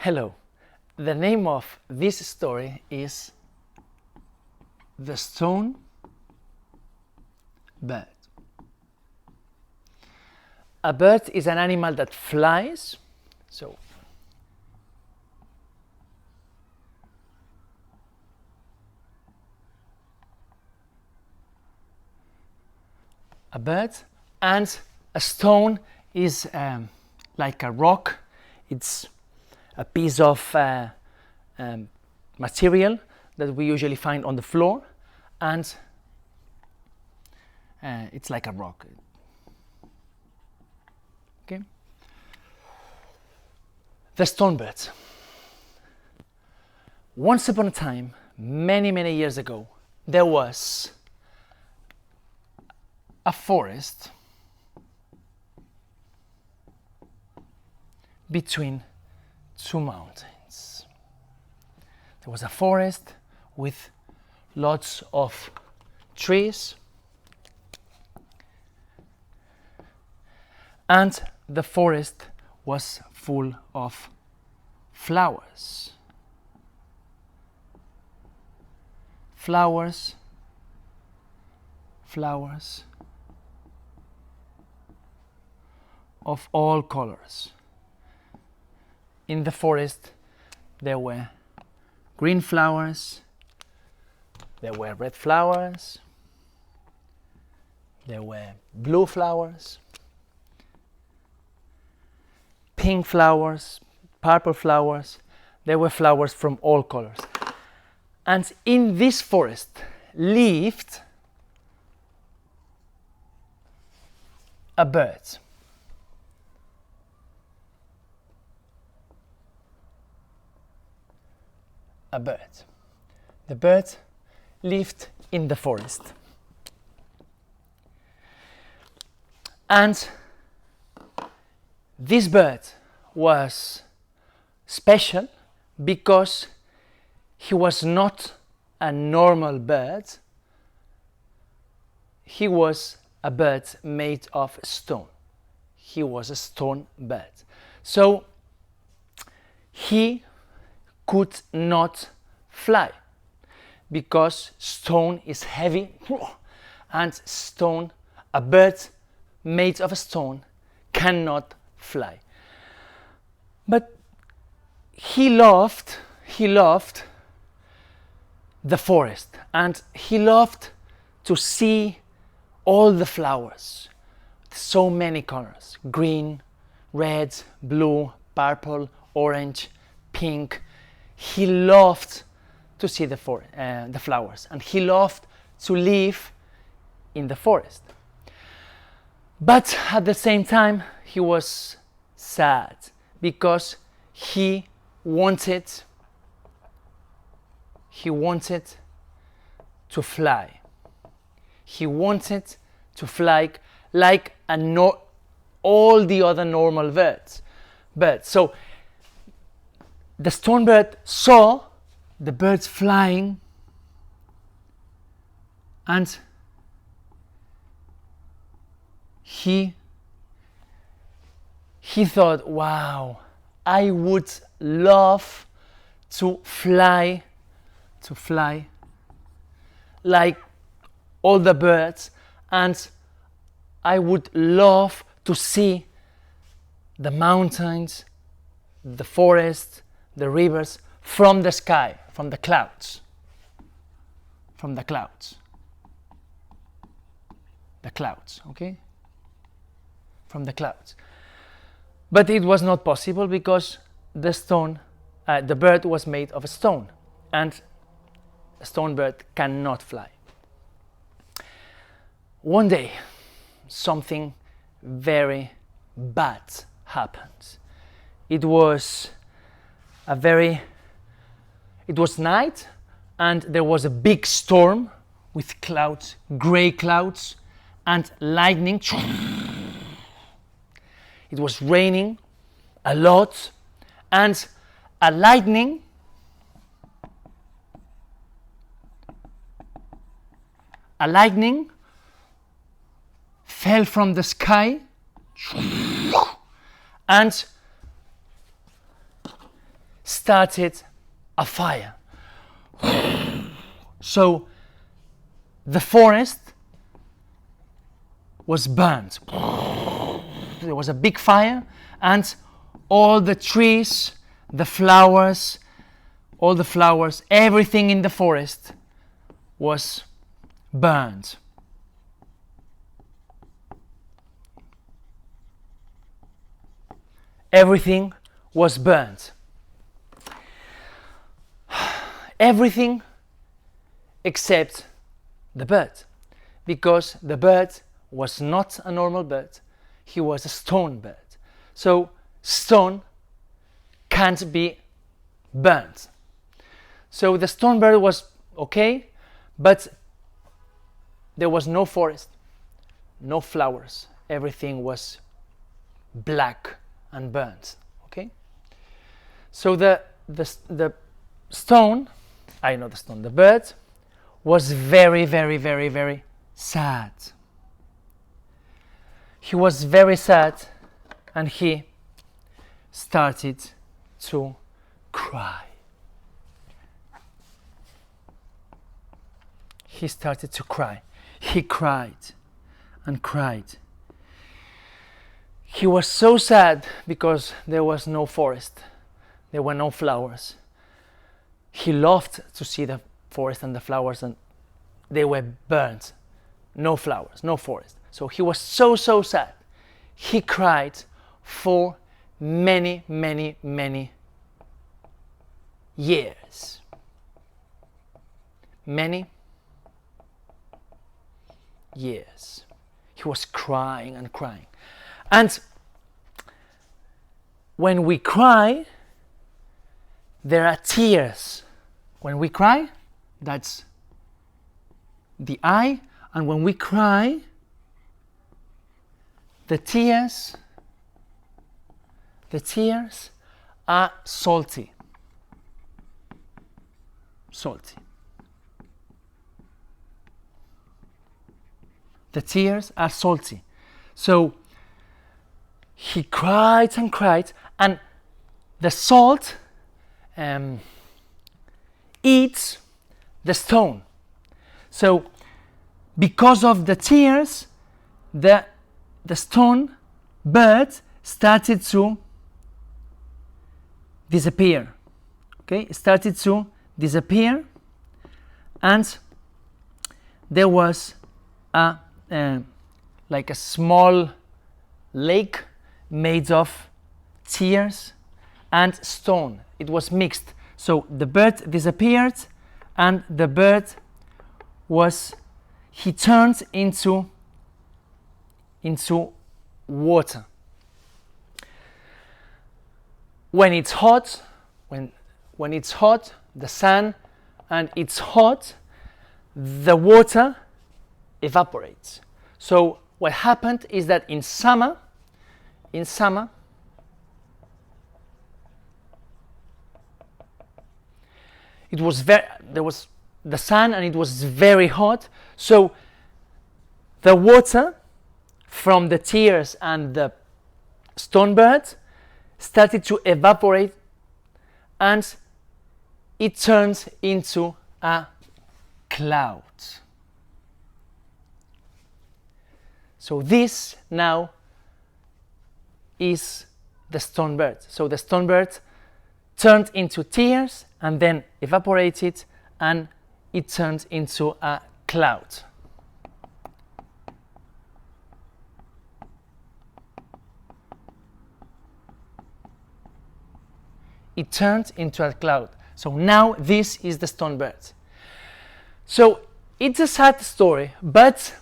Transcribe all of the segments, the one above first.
Hello, the name of this story is The Stone Bird. A bird is an animal that flies, so a bird, and a stone is like a rock. It's a piece of material that we usually find on the floor, and it's like a rock. Okay. The stone bird. Once upon a time, many years ago, there was a forest between two mountains. There was a forest with lots of trees, and the forest was full of flowers. Flowers of all colors. In the forest there were green flowers, there were red flowers, there were blue flowers, pink flowers, purple flowers. There were flowers from all colors. And in this forest lived a bird. A bird. The bird lived in the forest. And this bird was special because he was not a normal bird. He was a bird made of stone. He was a stone bird. So he could not fly because stone is heavy, and stone, a bird made of a stone, cannot fly. But he loved the forest, and he loved to see all the flowers, so many colors: green, red, blue, purple, orange, pink. He loved to see the flowers, and he loved to live in the forest. But at the same time, he was sad because he wanted to fly. He wanted to fly like all the other normal birds. So the stone bird saw the birds flying, and he thought, wow, I would love to fly like all the birds, and I would love to see the mountains, the forest, the rivers from the sky, from the clouds. Okay? From the clouds. But it was not possible because the bird was made of a stone, and a stone bird cannot fly. One day, something very bad happened. It was night, and there was a big storm with clouds, gray clouds, and lightning. It was raining a lot, and a lightning fell from the sky and started a fire. So the forest was burnt. There was a big fire, and all the trees, the flowers, all the flowers, everything in the forest was burned. Everything was burnt. Everything except the bird, because the bird was not a normal bird, he was a stone bird. So stone can't be burnt. So the stone bird was okay, but there was no forest, no flowers, everything was black and burnt. Okay, so the stone, the bird was very, very, very, very sad. He was very sad, and he started to cry. He started to cry. He cried and cried. He was so sad because there was no forest, there were no flowers. He loved to see the forest and the flowers, and they were burnt. No flowers, no forest. So he was so sad. He cried for many, many, many years. Many years. He was crying and crying. And when we cry, there are tears. When we cry, that's the eye, and when we cry, the tears are salty. Salty. The tears are salty. So he cried and cried, and the salt eats the stone. So because of the tears, the stone bird started to disappear. Okay, it started to disappear, and there was like a small lake made of tears and stone. It was mixed. So the bird disappeared, and the bird he turned into water. When it's hot, when it's hot, the sun, and it's hot, the water evaporates. So what happened is that in summer, there was the sun, and it was very hot. So the water from the tears and the stone bird started to evaporate, and it turned into a cloud. So this now is the stone bird. So the stone bird turned into tears and then evaporated, and it turned into a cloud. It turned into a cloud. So now this is the stone bird. So it's a sad story, but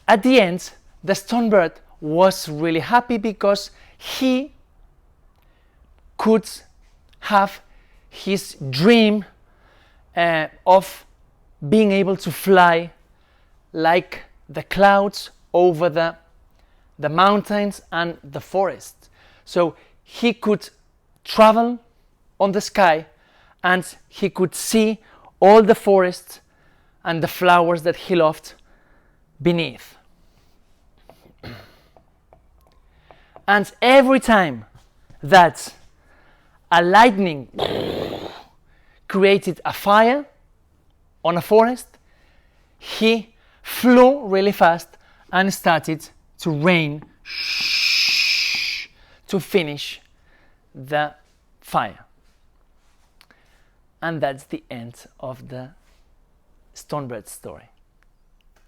at the end, the stone bird was really happy because he could have his dream of being able to fly like the clouds over the mountains and the forest. So he could travel on the sky, and he could see all the forests and the flowers that he loved beneath. And every time that a lightning created a fire on a forest, he flew really fast and started to rain to finish the fire. And that's the end of the Stonebird story.